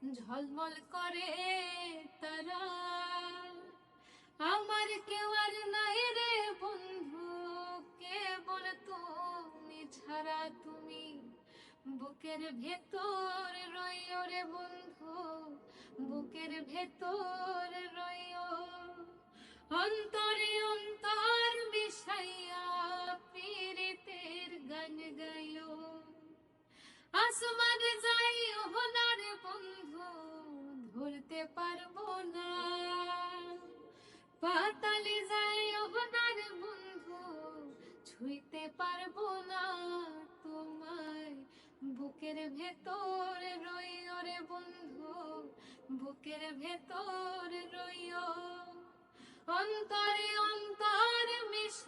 ঝলমল করে তারা। আমার কেউ আর নাই রে বন্ধু, কেবল তুমি ছাড়া। তুমি বুকের ভেতর রইও রে বন্ধু, বুকের ভেতর রইও। অন্তরে অন্তর মিশাইয়া পীড়িতের গান গাইও। আসমানে যাইও না রে বন্ধু, ধরতে পারবো না। পাতালে যাইও না রে বন্ধু, ছুঁইতে পারবো না তোমায়। বুকের ভেতর রইও রে বন্ধু, বুকের ভেতর রইও। অন্তরে অন্তর মিশা